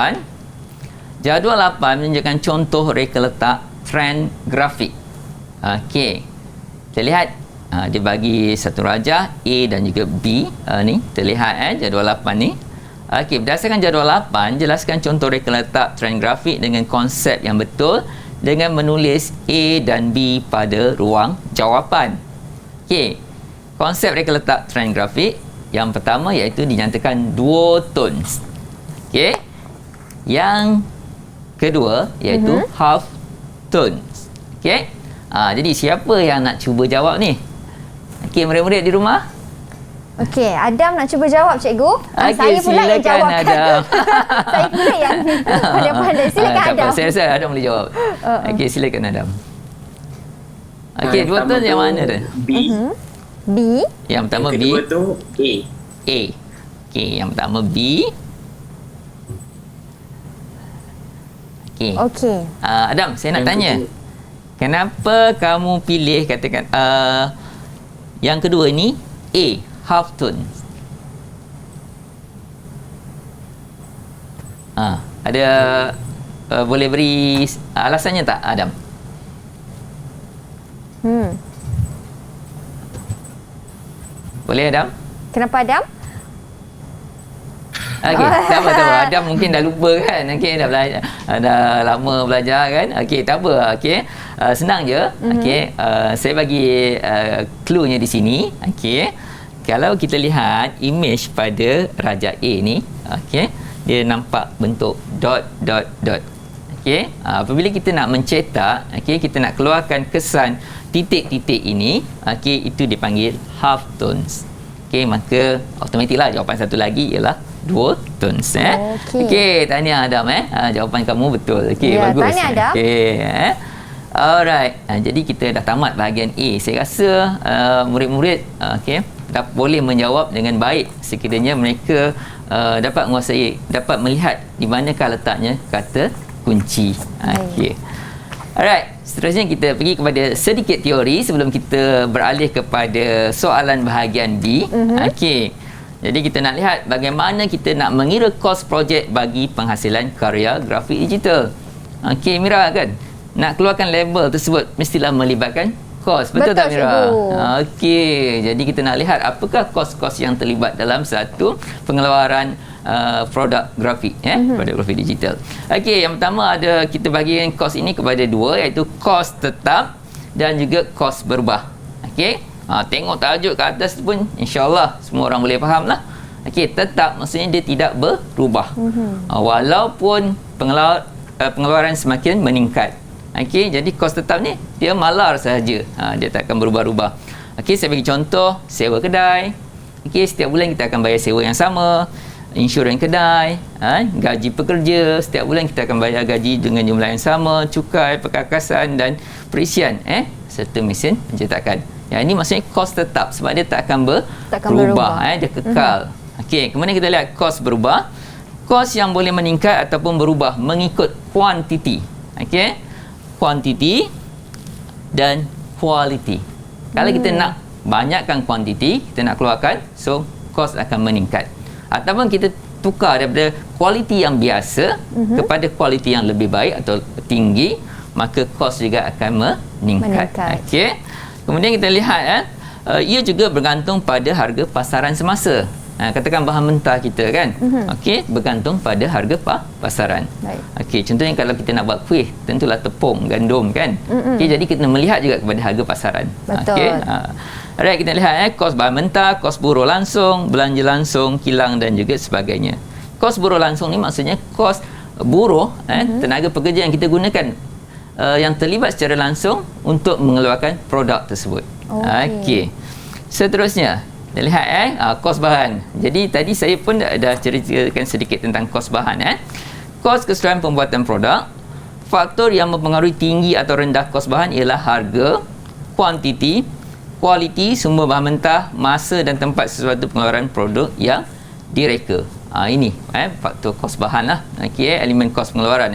Jadual 8 menunjukkan contoh reka letak trend grafik. Okey. Kita lihat dia bagi satu rajah A dan juga B. Ni kita lihat jadual 8 ni. Okey, berdasarkan jadual 8, jelaskan contoh reka letak trend grafik dengan konsep yang betul dengan menulis A dan B pada ruang jawapan. Okey. Konsep reka letak trend grafik yang pertama iaitu dinyatakan dual tones. Okey. Yang kedua iaitu half tones. Okey. Jadi siapa yang nak cuba jawab ni? Okey, murid-murid di rumah? Okey, Adam nak cuba jawab cikgu. Okey, Saya pula yang silakan, jawab. Adam. Saya pula yang pandai-pandai. Silakan Tak apa, Adam. saya rasa Adam boleh jawab. Okey, silakan Adam. Okey, Yang dua pertama tone yang tu mana tu? B. B. Yang pertama Yang B. kedua tu A. A. Okey, yang pertama B. Okey. Okey. Adam, saya nak Yang tanya. kedua. Kenapa kamu pilih katakan yang kedua ni A, half tone? Ada boleh beri alasannya tak, Adam? Boleh, Adam? Kenapa Adam? Okey, tak apa. Adam mungkin dah lupa kan. Okey, dah belajar, dah lama belajar kan. Okey, tak apa. Okey, senang je. Okey, saya bagi clue-nya di sini. Okey, kalau kita lihat image pada Raja A ni, okey, dia nampak bentuk dot. Okey, apabila kita nak mencetak, okey, kita nak keluarkan kesan titik-titik ini, okey, itu dipanggil half tones. Okey, maka automatiklah jawapan satu lagi ialah dual tones. Okey. Okey, tahniah Adam. Jawapan kamu betul. Okey, Ya, bagus. tahniah, Adam. Okey. Alright. Jadi kita dah tamat bahagian A. Saya rasa murid-murid okey boleh menjawab dengan baik sekiranya mereka dapat menguasai, dapat melihat di manakah letaknya kata kunci. Okey. Alright, seterusnya kita pergi kepada sedikit teori sebelum kita beralih kepada soalan bahagian B. Okey. Jadi kita nak lihat bagaimana kita nak mengira kos projek bagi penghasilan karya grafik digital. Okey Mira, kan nak keluarkan label tersebut mestilah melibatkan kos. Betul tak Mira? Okey, jadi kita nak lihat apakah kos-kos yang terlibat dalam satu pengeluaran produk grafik, produk grafik digital. Okey, yang pertama ada, kita bagikan kos ini kepada dua, iaitu kos tetap dan juga kos berubah. Okey, tengok tajuk ke atas tu pun insya-Allah semua orang boleh faham lah. Okey, tetap maksudnya dia tidak berubah. Walaupun pengeluaran semakin meningkat. Okey, jadi kos tetap ni dia malar sahaja. Dia tak akan berubah-ubah. Okey, saya bagi contoh sewa kedai. Okey, setiap bulan kita akan bayar sewa yang sama. Insurans kedai, gaji pekerja, setiap bulan kita akan bayar gaji dengan jumlah yang sama, cukai, perkakasan dan perisian serta mesin pencetakan. Yang ini maksudnya kos tetap sebab dia tak akan berubah. Dia kekal. Okey, kemudian kita lihat kos berubah. Kos yang boleh meningkat ataupun berubah mengikut kuantiti. Okey, kuantiti dan quality. Kalau kita nak banyakkan kuantiti, kita nak keluarkan, so kos akan meningkat. Ataupun kita tukar daripada kualiti yang biasa kepada kualiti yang lebih baik atau tinggi, maka kos juga akan meningkat. Okey. Kemudian kita lihat ia juga bergantung pada harga pasaran semasa. Katakan bahan mentah kita kan. Okey, bergantung pada harga pasaran. Okey, contohnya kalau kita nak buat kuih, tentulah tepung, gandum kan. Okey, jadi kita melihat juga kepada harga pasaran. Okey. Alright, kita lihat kos bahan mentah, kos buruh langsung, belanja langsung, kilang dan juga sebagainya. Kos buruh langsung ni maksudnya kos buruh tenaga pekerja yang kita gunakan yang terlibat secara langsung untuk mengeluarkan produk tersebut. Okey. Seterusnya, kita lihat kos bahan. Jadi tadi saya pun dah ceritakan sedikit tentang kos bahan. Kos keseluruhan pembuatan produk. Faktor yang mempengaruhi tinggi atau rendah kos bahan ialah harga, kuantiti, kualiti sumber bahan mentah, masa dan tempat sesuatu pengeluaran produk yang direka. Ini faktor kos bahan lah. Okey, elemen kos pengeluaran.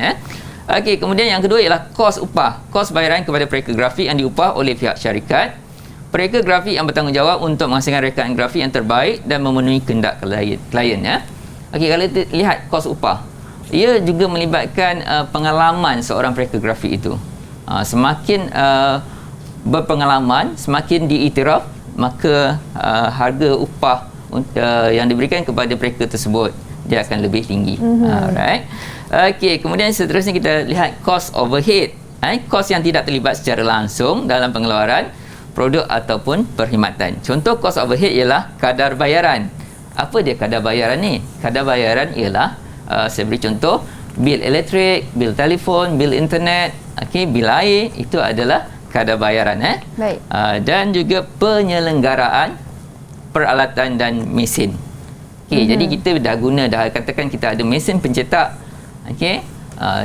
Okey, kemudian yang kedua ialah kos upah. Kos bayaran kepada pereka grafik yang diupah oleh pihak syarikat. Pereka grafik yang bertanggungjawab untuk menghasilkan rekaan grafik yang terbaik dan memenuhi kehendak klien. Okey, kalau kita lihat kos upah, ia juga melibatkan pengalaman seorang pereka grafik itu. Semakin berpengalaman, semakin diiktiraf, maka harga upah yang diberikan kepada pereka tersebut dia akan lebih tinggi. Alright. Okey, kemudian seterusnya kita lihat cost overhead. Kos yang tidak terlibat secara langsung dalam pengeluaran produk ataupun perkhidmatan. Contoh cost overhead ialah kadar bayaran. Apa dia kadar bayaran ni? Kadar bayaran ialah saya beri contoh, bil elektrik, bil telefon, bil internet, bil air, itu adalah kadar bayaran. Baik. Dan juga penyelenggaraan peralatan dan mesin. Jadi kita dah katakan kita ada mesin pencetak.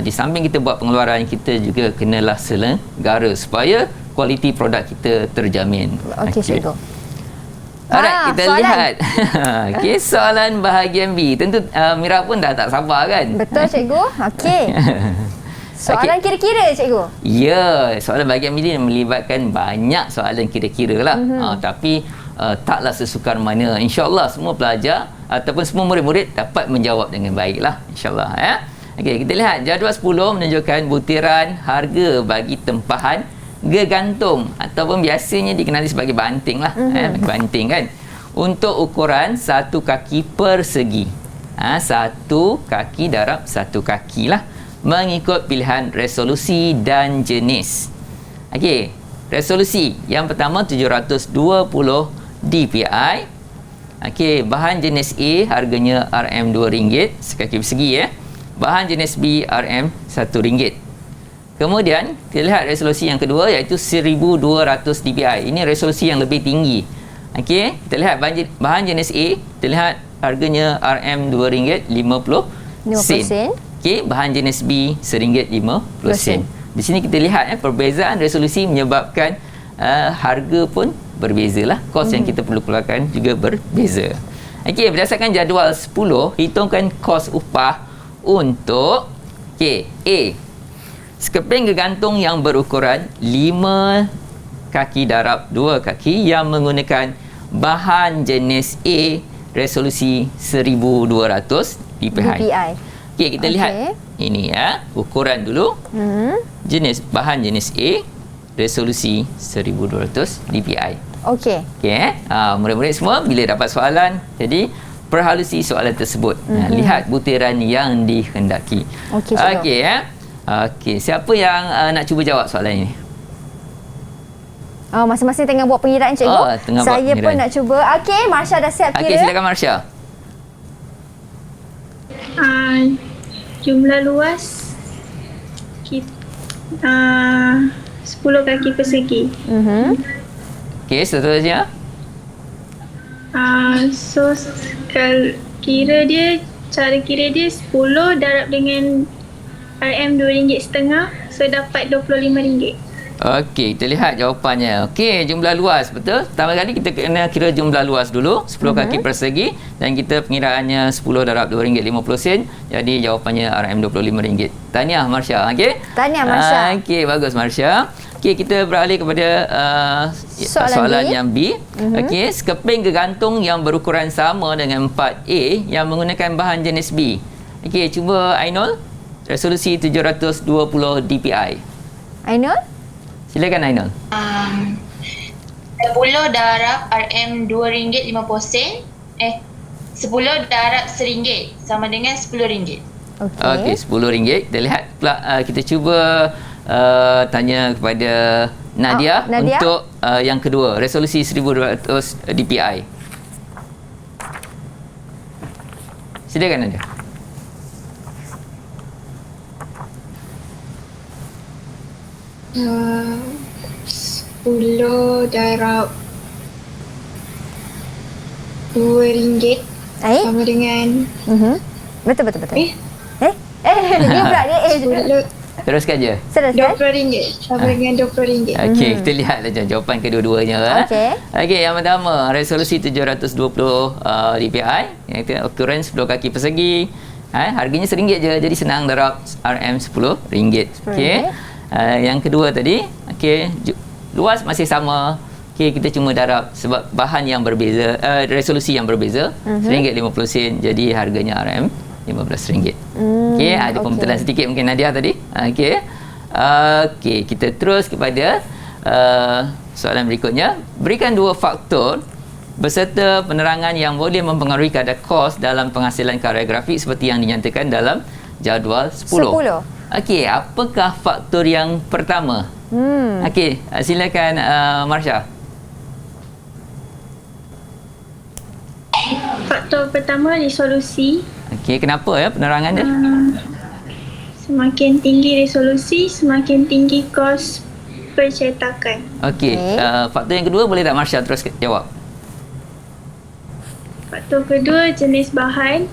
Di samping kita buat pengeluaran, kita juga kenalah selenggara supaya kualiti produk kita terjamin. Okey, cikgu. Alright, kita soalan. lihat. Soalan bahagian B. Tentu Mira pun dah tak sabar kan? Betul cikgu. Okey. Soalan kira-kira cikgu. Ya, soalan bahagian B ni melibatkan banyak soalan kira-kira lah. Tapi taklah sesukar mana. InsyaAllah semua pelajar ataupun semua murid-murid dapat menjawab dengan baiklah. InsyaAllah. Okey, kita lihat jadual 10 menunjukkan butiran harga bagi tempahan gegantung ataupun biasanya dikenali sebagai banting lah. Banting kan. Untuk ukuran 1 kaki persegi. 1 kaki darab 1 kaki lah. Mengikut pilihan resolusi dan jenis. Okey, resolusi yang pertama 720 dpi. Okey, bahan jenis A harganya RM2 sekaki persegi Bahan jenis B RM1. Kemudian kita lihat resolusi yang kedua iaitu 1200 dpi. Ini resolusi yang lebih tinggi. Okey, kita lihat bahan jenis A, kita lihat harganya RM2.50. Okey, bahan jenis B RM1.50. Di sini kita lihat perbezaan resolusi menyebabkan harga pun berbeza lah. Kos yang kita perlu keluarkan juga berbeza. Okey, berdasarkan jadual 10, hitungkan kos upah untuk A. Sekeping gegantung yang berukuran 5 kaki darab 2 kaki yang menggunakan bahan jenis A resolusi 1200 dpi. Okey, kita lihat ini ya, ukuran dulu. Bahan jenis A resolusi 1200 dpi. Okey. Murid-murid semua bila dapat soalan, jadi perhalusi soalan tersebut. Lihat butiran yang dikehendaki. Okey, Okey, siapa yang nak cuba jawab soalan ini? Masing-masing tengah buat pengiraan, cikgu. Saya pun nak cuba. Okey, Marsha dah siap kira. Okey, silakan Marsha. Jumlah luas 10 kaki persegi. Okey, seterusnya. So kalau cara kira dia 10 darab dengan RM RM2.5, so dapat RM25. Okey, kita lihat jawapannya. Okey, jumlah luas, betul. Pertama kali kita kena kira jumlah luas dulu, 10 kaki persegi, dan kita pengiraannya 10 darab RM2.50. Jadi jawapannya RM25. Tahniah Marsha. Okey. Tahniah Marsha. Okey, bagus Marsha. Okey, kita beralih kepada soalan yang B. Okey, sekeping gegantung yang berukuran sama dengan 4A yang menggunakan bahan jenis B. Okey, cuba Ainul. Resolusi 720 dpi. Ainul? Silakan Ainul. 10 darab RM2.50. 10 darab RM1 sama dengan RM10. Okey, RM10. Kita lihat pula, kita cuba tanya kepada Nadia, Nadia untuk yang kedua, resolusi 1200 dpi. Silakan Nadia. 10 darab RM2 sama dengan Betul. Dia pula dia. Teruskan je. RM20 sama dengan RM20. Okey, kita lihat saja jawapan kedua-duanya. Okey, yang pertama, resolusi 720 dpi, iaitu ukuran 10 kaki persegi. Harganya RM1 je, jadi senang darab RM10. Okey. Yang kedua tadi, okey, luas masih sama. Okey, kita cuma darab sebab bahan yang berbeza, resolusi yang berbeza, RM1.50, jadi harganya RM15. Okey, ada pembetulan sedikit mungkin Nadia tadi. Okey, kita terus kepada soalan berikutnya. Berikan 2 faktor beserta penerangan yang boleh mempengaruhi kadar kos dalam penghasilan karya grafik seperti yang dinyatakan dalam jadual 10. Okey, apakah faktor yang pertama? Okey, silakan Marsha. Faktor pertama, resolusi. Okey, kenapa penerangan dia? Semakin tinggi resolusi, semakin tinggi kos percetakan. Okey, faktor yang kedua boleh tak Marsha terus jawab? Faktor kedua, jenis bahan.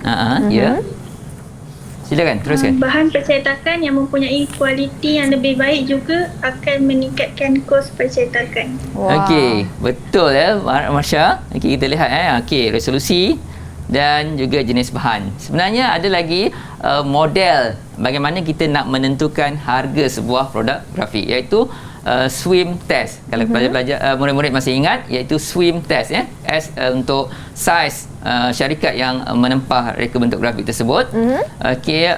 Ya. Silakan, teruskan. Bahan percetakan yang mempunyai kualiti yang lebih baik juga akan meningkatkan kos percetakan. Okey, betul Marsha. Okey, kita lihat okey, resolusi dan juga jenis bahan. Sebenarnya ada lagi model bagaimana kita nak menentukan harga sebuah produk grafik, iaitu swim test. Kalau pelajar-pelajar murid-murid masih ingat, iaitu swim test S untuk saiz syarikat yang menempah reka bentuk grafik tersebut. Okey,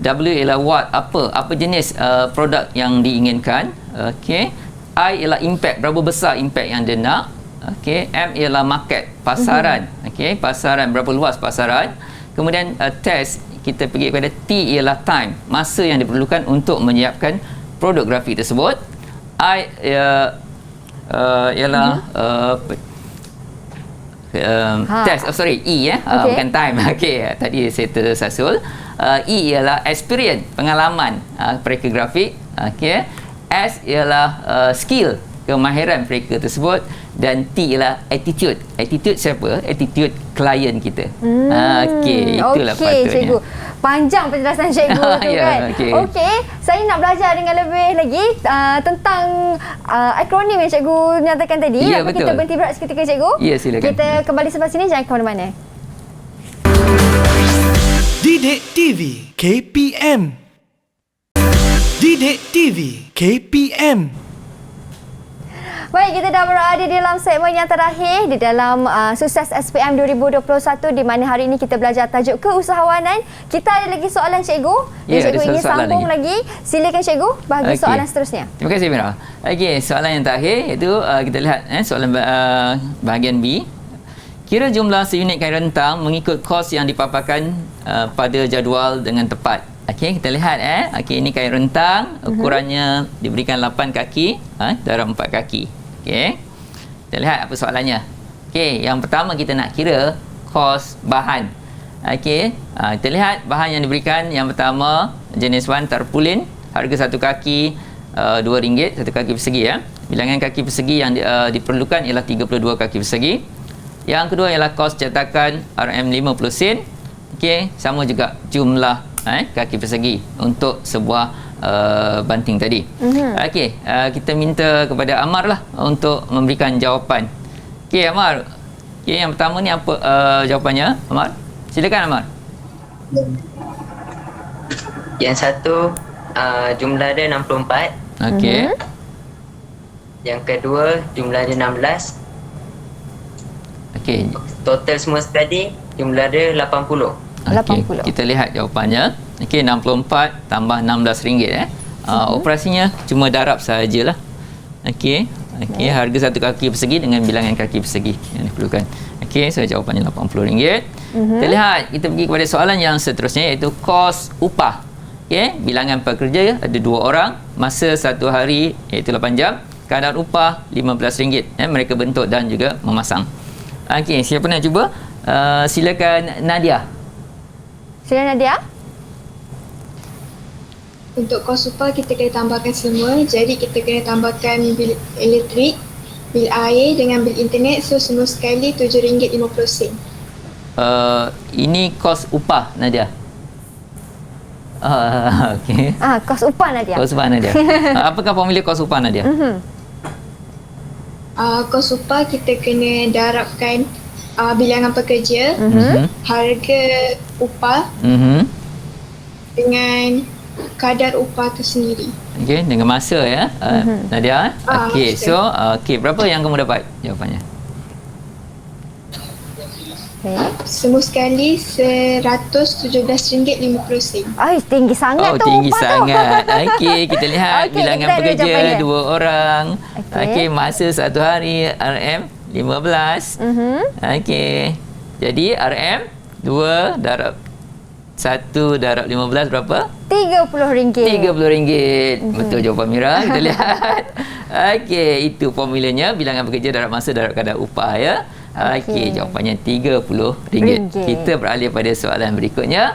W ialah what, apa jenis produk yang diinginkan. Okey, I ialah impact, berapa besar impact yang dia nak. Okey, M ialah market, pasaran. Okey, pasaran, berapa luas pasaran. Kemudian test, kita pergi kepada T ialah time, masa yang diperlukan untuk menyiapkan produk grafik tersebut. I ialah test, E bukan time. Okey, tadi saya tersasul. E ialah experience, pengalaman pereka grafik. Okey, S ialah skill, kemahiran pereka tersebut. Dan T ialah attitude. Attitude siapa? Attitude klien kita. Okey, itulah patutnya. Cikgu. Panjang penjelasan cikgu tu Ya, kan. okey. Saya nak belajar dengan lebih lagi tentang akronim yang cikgu nyatakan tadi. Ya, Apa betul. kita berhenti berat seketika cikgu? Ya, silakan. Kita kembali selepas ini, jangan ke mana-mana. Didik TV KPM. Didik TV KPM. Baik, kita dah berada di dalam segmen yang terakhir di dalam Sukses SPM 2021 di mana hari ini kita belajar tajuk keusahawanan. Kita ada lagi soalan cikgu. Ya, Yang cikgu ada ingin soalan sambung lagi. Silakan cikgu bagi Okey. soalan seterusnya. Terima kasih Mira. Okey, soalan yang terakhir iaitu kita lihat soalan bahagian B. Kira jumlah seunit kain rentang mengikut kos yang dipaparkan pada jadual dengan tepat. Okey, kita lihat Okey, ini kain rentang, ukurannya diberikan 8 kaki darab 4 kaki. Okey. Kita lihat apa soalannya. Okey, yang pertama kita nak kira kos bahan. Okey, kita lihat bahan yang diberikan. Yang pertama jenis 1 tarpaulin, harga satu kaki RM2, satu kaki persegi ya. Bilangan kaki persegi yang diperlukan ialah 32 kaki persegi. Yang kedua ialah kos cetakan RM50 sen. Okey, sama juga jumlah kaki persegi untuk sebuah banting tadi. Okey, kita minta kepada Amar lah untuk memberikan jawapan. Okey Amar. Okey, yang pertama ni apa jawapannya Amar? Silakan Amar. Yang satu jumlah dia 64. Okey. Yang kedua jumlah dia 16. Okey. Total semua sekali jumlah dia 80. Okey, 80. kita lihat jawapannya. Okey, 64 tambah RM16. Operasinya cuma darab sahajalah. Okey. Okey, harga satu kaki persegi dengan bilangan kaki persegi yang diperlukan. Okey, so jawapannya RM80. Kita lihat, kita pergi kepada soalan yang seterusnya iaitu kos upah. Okey, bilangan pekerja ada 2 orang, masa 1 hari iaitu 8 jam, kadar upah RM15. Mereka bentuk dan juga memasang. Okey, siapa nak cuba? Silakan Nadia. Silakan Nadia. Untuk kos upah kita kena tambahkan semua. Jadi kita kena tambahkan bil elektrik, bil air dengan bil internet. So semua sekali RM7.50. Ini kos upah Nadia. Okey. Kos upah Nadia. Kos upah Nadia. Apakah formula kos upah Nadia? Kos upah kita kena darabkan bilangan pekerja, harga upah dengan kadar upah tu sendiri. Okey, dengan masa ya. Nadia. Okey, masa. so berapa yang kamu dapat jawapannya? Semua sekali RM117.50. Ay, tinggi sangat tu Tinggi upah tu. sangat. Okey, kita lihat Okey, bilangan kita ada pekerja jawapannya. 2 orang. Okey. Okey, masa 1 hari RM15. Okey. Jadi RM 2 darab 1 darab 15 berapa? RM30. RM30. Betul jawapan Mira. Kita lihat. Okey, itu formulanya bilangan pekerja darab masa darab kadar upah ya. Okey, jawapannya RM30. Kita beralih pada soalan berikutnya.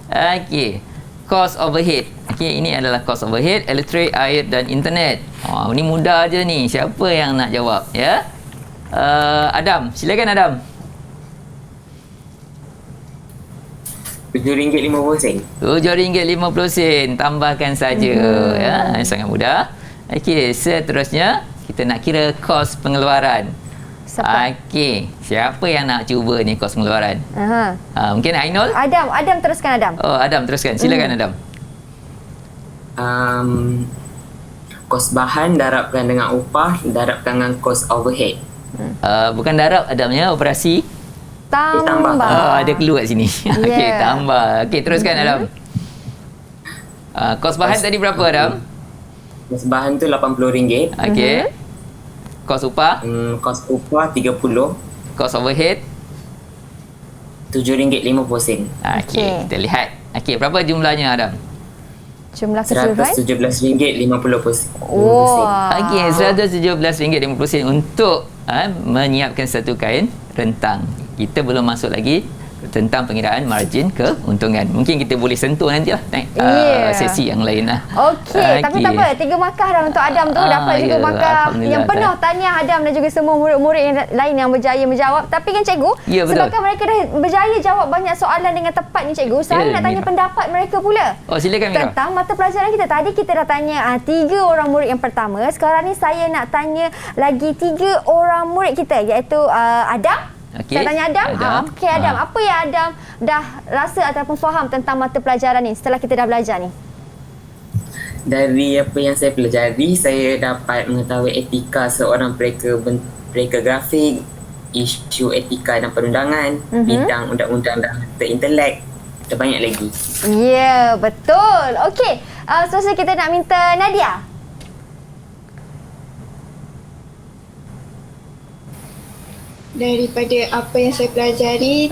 Okey. Cost overhead. Okey, ini adalah cost overhead elektrik, air dan internet. Ini mudah je ni. Siapa yang nak jawab ya? Adam, silakan Adam. RM7.50. RM7.50. Tambahkan saja ya. Sangat mudah. Okey, seterusnya kita nak kira kos pengeluaran. Okey, siapa yang nak cuba ni kos pengeluaran? Mungkin Ainul? Adam teruskan Adam. Adam teruskan. Silakan Adam. Kos bahan darabkan dengan upah darabkan dengan kos overhead. Bukan darab Adamnya, operasi. Tambah. Ada clue kat sini. Okey, tambah. Okey, teruskan Adam. Kos bahan tadi berapa Adam? Kos bahan tu RM80. Okey. Kos upah? Kos upah RM30. Kos overhead? RM7.50. Okey, kita lihat. Okey, berapa jumlahnya Adam? Jumlah keseluruhan? RM117.50. Okey, RM117.50 untuk menyiapkan satu kain rentang. Kita belum masuk lagi tentang pengiraan margin keuntungan. Mungkin kita boleh sentuh nantilah sesi yang lain lah. Okey, tapi tak apa. 3 markah dah untuk Adam tu. Dapat juga markah yang penuh. Tahniah Adam dan juga semua murid-murid yang lain yang berjaya menjawab. Tapi kan cikgu, sebabkan mereka dah berjaya jawab banyak soalan dengan tepat ni cikgu, saya nak tanya pendapat mereka pula. Oh, silakan Mira. Tentang mata pelajaran kita. Tadi kita dah tanya 3 orang murid yang pertama. Sekarang ni saya nak tanya lagi 3 orang murid kita, iaitu Adam. Okay. Saya tanya Adam. Okey Adam, apa yang Adam dah rasa ataupun faham tentang mata pelajaran ni setelah kita dah belajar ni? Dari apa yang saya pelajari, saya dapat mengetahui etika seorang pereka grafik, isu etika dan perundangan, bidang undang-undang dan mata intelek dan banyak lagi. Ya, betul. Okey, seterusnya kita nak minta Nadia. Daripada apa yang saya pelajari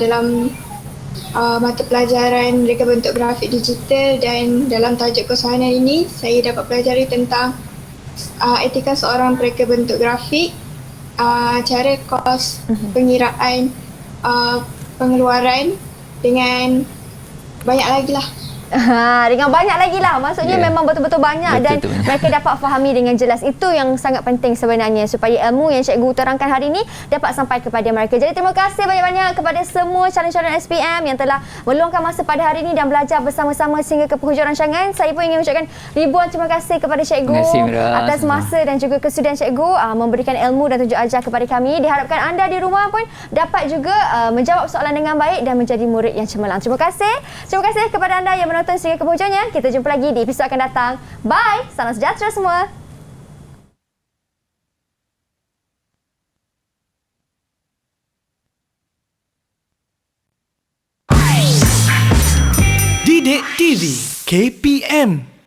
dalam mata pelajaran reka bentuk grafik digital dan dalam tajuk kesusahan ini, saya dapat pelajari tentang etika seorang pereka bentuk grafik, cara kos pengiraan pengeluaran dengan banyak lagi lah. Dengan banyak lagi lah. Maksudnya memang betul-betul banyak dan mereka dapat fahami dengan jelas. Itu yang sangat penting sebenarnya, supaya ilmu yang cikgu terangkan hari ini dapat sampai kepada mereka. Jadi terima kasih banyak-banyak kepada semua calon-calon SPM yang telah meluangkan masa pada hari ini dan belajar bersama-sama sehingga ke penghujung rancangan. Saya pun ingin mengucapkan ribuan terima kasih kepada cikgu atas masa dan juga kesudian cikgu memberikan ilmu dan tunjuk ajar kepada kami. Diharapkan anda di rumah pun dapat juga menjawab soalan dengan baik dan menjadi murid yang cemerlang. Terima kasih. Terima kasih kepada anda yang menonton sehingga ke penghujungnya. Kita jumpa lagi di episod akan datang. Bye. Salam sejahtera semua. Didik TV KPM